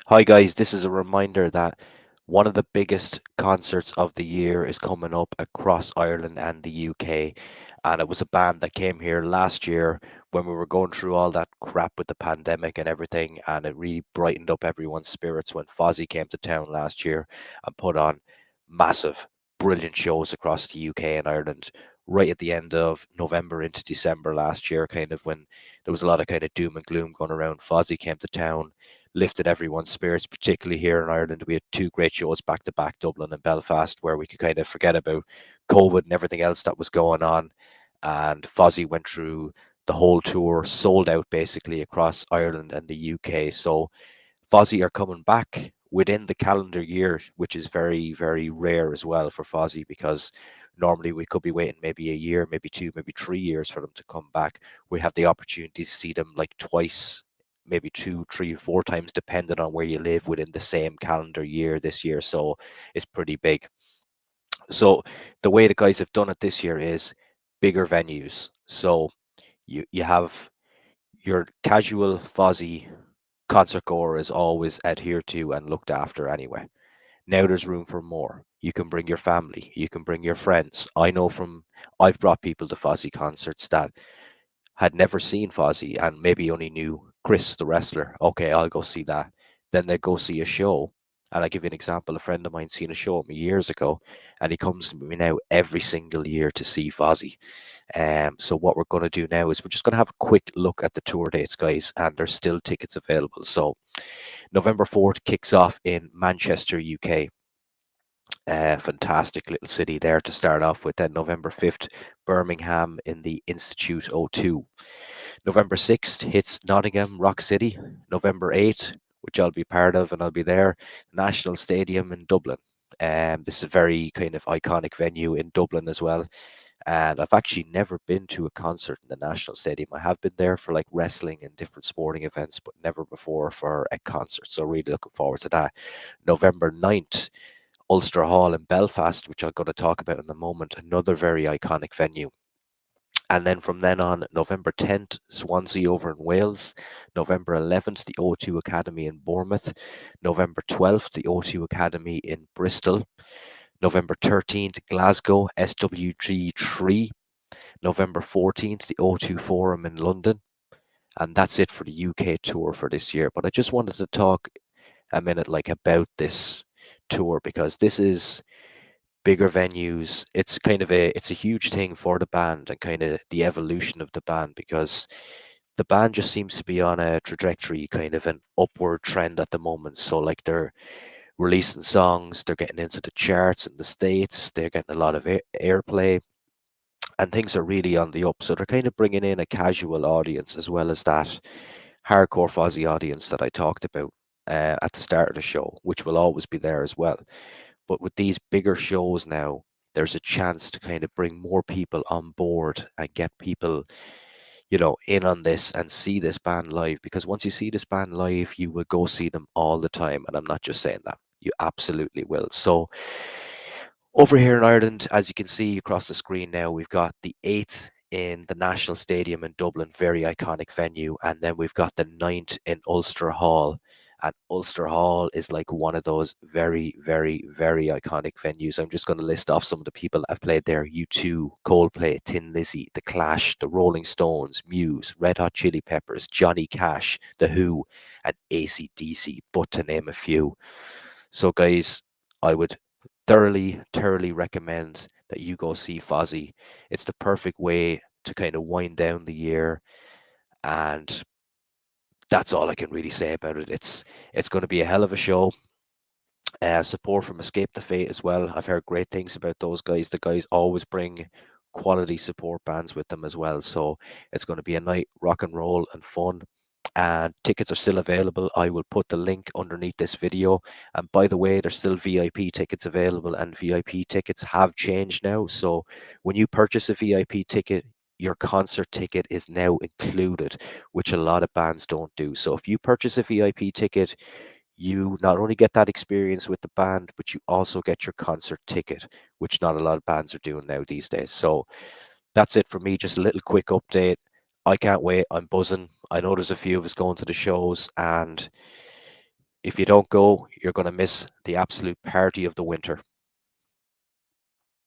Hi guys, this is a reminder that one of the biggest concerts of the year is coming up across Ireland and the UK. And it was a band that came here last year when we were going through all that crap with the pandemic and everything. And it really brightened up everyone's spirits when Fozzy came to town last year and put on massive, brilliant shows across the UK and Ireland right at the end of November into December last year, kind of when there was a lot of kind of doom and gloom going around. Fozzy came to town, lifted everyone's spirits, particularly here in Ireland. We had two great shows back to back, Dublin and Belfast, where we could kind of forget about COVID and everything else that was going on. And Fozzy went through the whole tour, sold out basically across Ireland and the UK. So Fozzy are coming back within the calendar year, which is very, very rare as well for Fozzy because normally we could be waiting maybe a year, maybe two, maybe 3 years for them to come back. We have the opportunity to see them like twice, maybe two, three, four times, depending on where you live within the same calendar year this year. So it's pretty big. So the way the guys have done it this year is bigger venues. So you have your casual Fozzy concert goer is always adhered to and looked after anyway. Now there's room for more. You can bring your family, you can bring your friends. I've brought people to Fozzy concerts that had never seen Fozzy and maybe only knew Chris, the wrestler. Okay, I'll go see that. Then they go see a show. And I give you an example. A friend of mine seen a show of me years ago, and he comes to me now every single year to see Fozzy. So what we're going to do now is we're just going to have a quick look at the tour dates, guys, and there's still tickets available. So November 4th kicks off in Manchester, UK. Fantastic little city there to start off with. Then November 5th, Birmingham in the Institute O2. November 6th hits Nottingham, Rock City. November 8th, which I'll be part of and I'll be there, National Stadium in Dublin. This is a very kind of iconic venue in Dublin as well. And I've actually never been to a concert in the National Stadium. I have been there for like wrestling and different sporting events, but never before for a concert. So really looking forward to that. November 9th, Ulster Hall in Belfast, which I'm going to talk about in a moment, another very iconic venue. And then from then on, November 10th, Swansea over in Wales. November 11th, the O2 Academy in Bournemouth. November 12th, the O2 Academy in Bristol. November 13th, Glasgow, SWG3. November 14th, the O2 Forum in London. And that's it for the UK tour for this year. But I just wanted to talk a minute like about this tour because this is bigger venues. It's a huge thing for the band and kind of the evolution of the band because the band just seems to be on a trajectory, kind of an upward trend at the moment. So like they're releasing songs, they're getting into the charts in the States, they're getting a lot of airplay, and things are really on the up. So they're kind of bringing in a casual audience as well as that hardcore Fozzy audience that I talked about at the start of the show, which will always be there as well. But with these bigger shows now, there's a chance to kind of bring more people on board and get people, in on this and see this band live. Because once you see this band live, you will go see them all the time. And I'm not just saying that. You absolutely will. So over here in Ireland, as you can see across the screen now, we've got the 8th in the National Stadium in Dublin, very iconic venue. And then we've got the 9th in Ulster Hall. And Ulster Hall is like one of those very, very, very iconic venues. I'm just going to list off some of the people that have played there. U2, Coldplay, Tin Lizzy, The Clash, The Rolling Stones, Muse, Red Hot Chili Peppers, Johnny Cash, The Who, and AC/DC, but to name a few. So, guys, I would thoroughly, thoroughly recommend that you go see Fozzy. It's the perfect way to kind of wind down the year, and that's all I can really say about it. It's going to be a hell of a show. Support from Escape the Fate as well. I've heard great things about those guys. The guys always bring quality support bands with them as well. So it's going to be a night rock and roll and fun. And tickets are still available. I will put the link underneath this video. And by the way, there's still VIP tickets available, and VIP tickets have changed now. So when you purchase a VIP ticket, your concert ticket is now included, which a lot of bands don't do. So if you purchase a VIP ticket, you not only get that experience with the band, but you also get your concert ticket, which not a lot of bands are doing now these days. So that's it for me. Just a little quick update. I can't wait. I'm buzzing. I know there's a few of us going to the shows, and If you don't go, you're going to miss the absolute party of the winter.